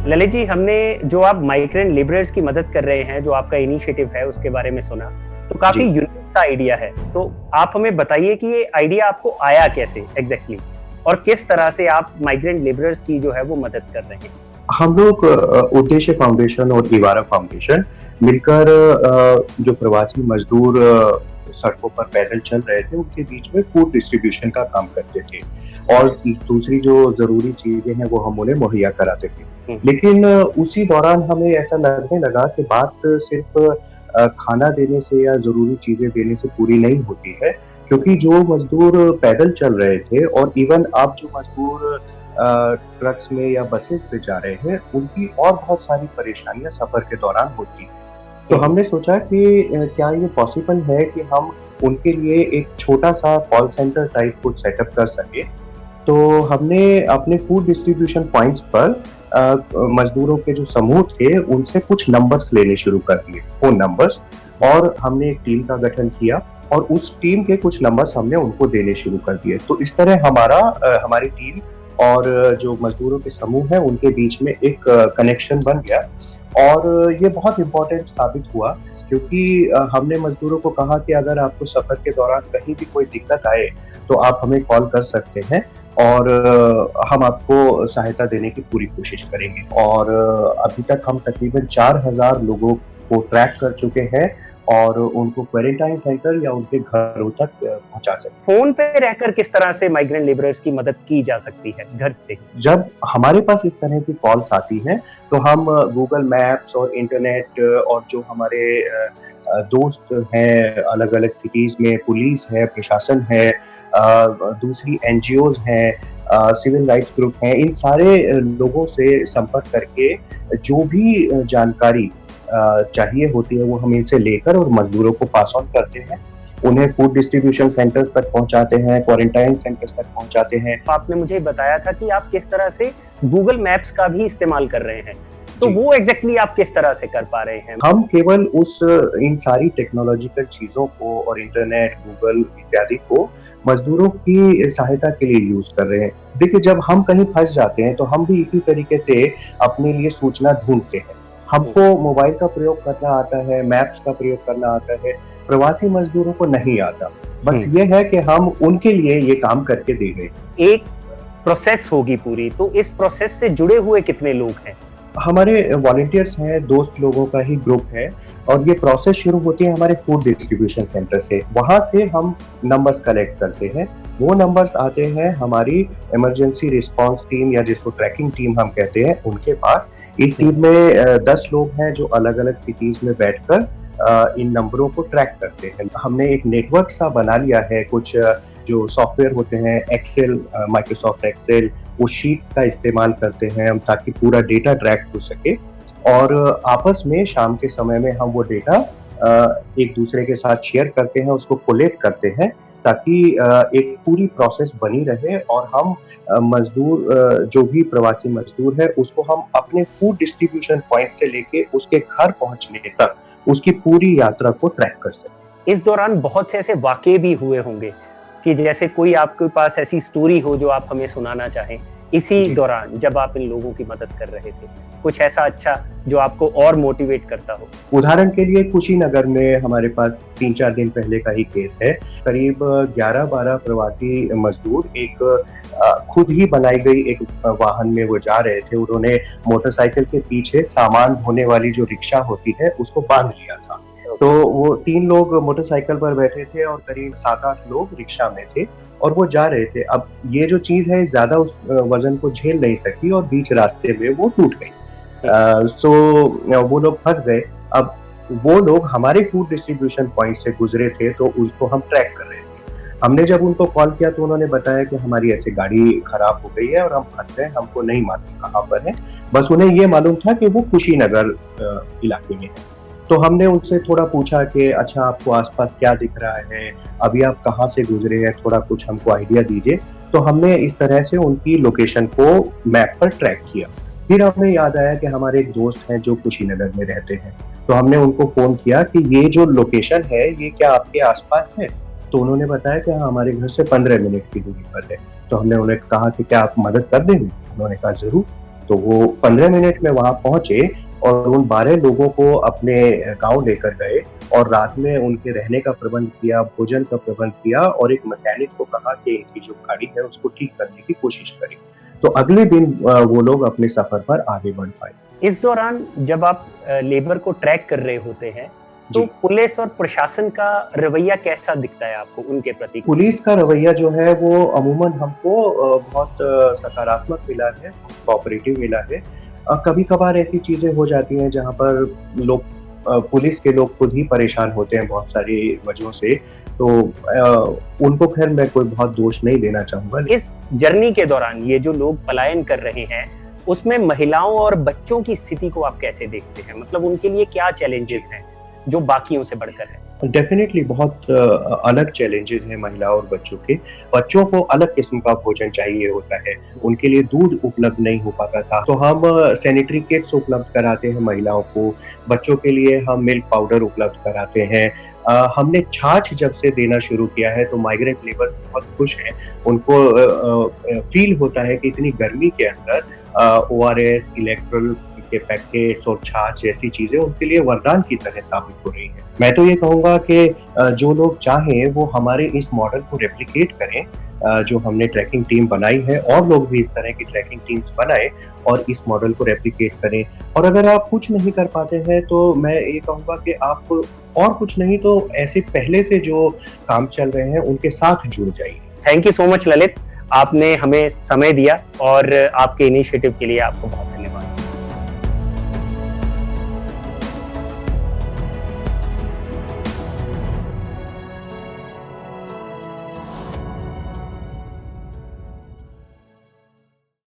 ललित जी, हमने जो आप माइग्रेंट लेबरर्स की मदद कर रहे हैं, जो आपका इनिशिएटिव है, उसके बारे में सुना, तो काफ़ी जी। यूनिक सा आइडिया है। तो आप हमें बताइए कि ये आइडिया आपको आया कैसे एग्ज़ैक्टली? और किस तरह से आप माइग्रेंट लेबरर्स की जो है वो मदद कर रहे हैं? हम लोग उद्देश्य फाउंडेशन और इवारा फाउंडेशन मिलकर जो प्रवासी मजदूर सड़कों पर पैदल चल रहे थे, उनके बीच में फूड डिस्ट्रीब्यूशन का काम करते थे और दूसरी जो ज़रूरी चीज़ें हैं, वो हम उन्हें मुहैया कराते थे। लेकिन उसी दौरान हमें ऐसा लगने लगा कि बात सिर्फ़ खाना देने से या ज़रूरी चीज़ें देने से पूरी नहीं होती है, क्योंकि जो मज़दूर पैदल चल रहे थे और इवन अब जो मज़दूर ट्रक्स में या बसेस पे जा रहे हैं, उनकी और बहुत सारी परेशानियाँ सफ़र के दौरान होती हैं। तो हमने सोचा कि क्या ये पॉसिबल है कि हम उनके लिए एक छोटा-सा कॉल सेंटर टाइप कुछ सेटअप कर सकें। तो हमने अपने फूड डिस्ट्रीब्यूशन पॉइंट्स पर मज़दूरों के जो समूह थे, उनसे कुछ नंबर्स लेने शुरू कर दिए, फ़ोन नंबर्स, और हमने एक टीम का गठन किया और उस टीम के कुछ नंबर्स हमने उनको देने शुरू कर दिए। तो इस तरह हमारी टीम और जो मज़दूरों के समूह हैं, उनके बीच में एक कनेक्शन बन गया और ये बहुत इम्पोर्टेंट साबित हुआ, क्योंकि हमने मज़दूरों को कहा कि अगर आपको सफ़र के दौरान कहीं भी कोई दिक्कत आए, तो आप हमें कॉल कर सकते हैं और हम आपको सहायता देने की पूरी कोशिश करेंगे। और अभी तक हम तकरीबन 4000 लोगों को ट्रैक कर चुके हैं और उनको क्वारंटाइन सेंटर या उनके घरों तक पहुँचा सकते हैं। फ़ोन पे रहकर किस तरह से माइग्रेंट लेबरर्स की मदद की जा सकती है घर से? जब हमारे पास इस तरह की कॉल्स आती हैं, तो हम गूगल मैप्स और इंटरनेट और जो हमारे दोस्त हैं अलग-अलग सिटीज़ में, पुलिस है, प्रशासन है, दूसरी एनजीओज़ हैं, सिविल राइट्स ग्रुप हैं, इन सारे लोगों से संपर्क करके जो भी जानकारी चाहिए होती है, वो हम इनसे लेकर और मज़दूरों को पास ऑन करते हैं। उन्हें फूड डिस्ट्रीब्यूशन सेंटर्स तक पहुँचाते हैं, क्वारंटाइन सेंटर्स तक पहुँचाते हैं। आपने मुझे बताया था कि आप किस तरह से गूगल मैप्स का भी इस्तेमाल कर रहे हैं। तो जी। वो एग्ज़ैक्टली आप किस तरह से कर पा रहे हैं? हम केवल इन सारी टेक्नोलॉजिकल चीज़ों को और इंटरनेट, गूगल इत्यादि को मज़दूरों की सहायता के लिए यूज़ कर रहे हैं। देखिए, जब हम कहीं फँस जाते हैं, तो हम भी इसी तरीके से अपने लिए सूचना ढूँढते हैं। हमको मोबाइल का प्रयोग करना आता है, मैप्स का प्रयोग करना आता है, प्रवासी मज़दूरों को नहीं आता। बस ये है कि हम उनके लिए ये काम करके दे रहे। एक प्रोसेस होगी पूरी, तो इस प्रोसेस से जुड़े हुए कितने लोग हैं? हमारे वॉलंटियर्स हैं, दोस्त लोगों का ही ग्रुप है और ये प्रोसेस शुरू होती है हमारे फूड डिस्ट्रीब्यूशन सेंटर से। वहाँ से हम नंबर्स कलेक्ट करते हैं। वो नंबर्स आते हैं हमारी इमरजेंसी रिस्पॉन्स टीम या जिसको ट्रैकिंग टीम हम कहते हैं, उनके पास। इस टीम में 10 लोग हैं जो अलग-अलग सिटीज़ में बैठकर इन नंबरों को ट्रैक करते हैं। हमने एक नेटवर्क सा बना लिया है, कुछ जो सॉफ्टवेयर होते हैं, एक्सेल, माइक्रोसॉफ्ट एक्सेल, वो शीट्स का इस्तेमाल करते हैं हम, ताकि पूरा डेटा ट्रैक हो सके और आपस में शाम के समय में हम वो डेटा एक दूसरे के साथ शेयर करते हैं, उसको कोलेक्ट करते हैं, ताकि एक पूरी प्रोसेस बनी रहे और हम मज़दूर जो भी प्रवासी मज़दूर है, उसको हम अपने फूड डिस्ट्रीब्यूशन पॉइंट से लेके उसके घर पहुँचने तक उसकी पूरी यात्रा को ट्रैक कर सकें। इस दौरान बहुत से ऐसे वाक़ये भी हुए होंगे कि जैसे कोई आपके पास ऐसी स्टोरी हो जो आप हमें सुनाना चाहें, इसी दौरान जब आप इन लोगों की मदद कर रहे थे, कुछ ऐसा अच्छा जो आपको और मोटिवेट करता हो? उदाहरण के लिए कुशीनगर में हमारे पास 3-4 दिन पहले का ही केस है। करीब 11-12 प्रवासी मज़दूर एक खुद ही बनाई गई एक वाहन में वो जा रहे थे। उन्होंने मोटरसाइकिल के पीछे सामान ढोने वाली जो रिक्शा होती है, उसको बाँध लिया था। तो वो 3 लोग मोटरसाइकिल पर बैठे थे और करीब 7-8 लोग रिक्शा में थे और वो जा रहे थे। अब ये जो चीज़ है, ज़्यादा उस वज़न को झेल नहीं सकी और बीच रास्ते में वो टूट गई। वो लोग फँस गए। अब वो लोग हमारे फूड डिस्ट्रीब्यूशन पॉइंट से गुज़रे थे, तो उनको हम ट्रैक कर रहे थे। हमने जब उनको कॉल किया तो उन्होंने बताया कि हमारी ऐसे गाड़ी खराब हो गई है और हम फँस गए, हमको नहीं मालूम कहाँ पर है। बस उन्हें ये मालूम था कि वो कुशीनगर इलाके में है। तो हमने उनसे थोड़ा पूछा कि अच्छा आपको आस-पास क्या दिख रहा है? अभी आप कहाँ से गुज़रे हैं? थोड़ा कुछ हमको आइडिया दीजिए। तो हमने इस तरह से उनकी लोकेशन को मैप पर ट्रैक किया। फिर हमें याद आया कि हमारे एक दोस्त हैं जो कुशीनगर में रहते हैं। तो हमने उनको फ़ोन किया कि ये जो लोकेशन है ये क्या आपके आस-पास है? तो उन्होंने बताया कि हाँ, हमारे घर से 15 मिनट की दूरी पर है। तो हमने उन्हें कहा कि क्या आप मदद कर देंगे? उन्होंने कहा ज़रूर। तो वो 15 मिनट में वहाँ पहुँचे और उन 12 लोगों को अपने गाँव लेकर गए और रात में उनके रहने का प्रबंध किया, भोजन का प्रबंध किया और एक मैकेनिक को कहा कि इनकी जो गाड़ी है उसको ठीक करने की कोशिश करें। तो अगले दिन वो लोग अपने सफ़र पर आगे बढ़ पाए। इस दौरान जब आप लेबर को ट्रैक कर रहे होते हैं, तो जी। पुलिस और प्रशासन का रवैया कैसा दिखता है आपको उनके प्रति? पुलिस का रवैया जो है वो अमूमन हमको बहुत सकारात्मक मिला है, कोऑपरेटिव मिला है। कभी-कभार ऐसी चीज़ें हो जाती हैं जहाँ पर लोग पुलिस के लोग खुद ही परेशान होते हैं बहुत सारी वजहों से, तो उनको ख़ैर मैं कोई बहुत दोष नहीं देना चाहूँगा। इस जर्नी के दौरान ये जो लोग पलायन कर रहे हैं, उसमें महिलाओं और बच्चों की स्थिति को आप कैसे देखते हैं? मतलब उनके लिए क्या चैलेंजेस हैं, जो बाकियों से बढ़कर हैं? डेफ़िनेटली बहुत अलग चैलेंजेज़ हैं महिलाओं और बच्चों के। बच्चों को अलग किस्म का भोजन चाहिए होता है, उनके लिए दूध उपलब्ध नहीं हो पाता था, तो हम सैनिटरी किट्स उपलब्ध कराते हैं महिलाओं को, बच्चों के लिए हम मिल्क पाउडर उपलब्ध कराते हैं। हमने छाछ जब से देना शुरू किया है, तो माइग्रेंट लेबर्स बहुत खुश हैं। उनको फ़ील होता है कि इतनी गर्मी के अंदर ओआरएस, इलेक्ट्रोल के पैकेट्स और छाछ जैसी चीज़ें उनके लिए वरदान की तरह साबित हो रही हैं। मैं तो ये कहूँगा कि जो लोग चाहें वो हमारे इस मॉडल को रेप्लिकेट करें, जो हमने ट्रैकिंग टीम बनाई है और लोग भी इस तरह की ट्रैकिंग टीम्स बनाएँ और इस मॉडल को रेप्लिकेट करें। और अगर आप कुछ नहीं कर पाते हैं तो मैं ये कहूँगा कि आप और कुछ नहीं तो ऐसे पहले से जो काम चल रहे हैं उनके साथ जुड़ जाइए। Thank you so much Lalit, आपने हमें समय दिया और आपके इनिशिएटिव के लिए आपको बहुत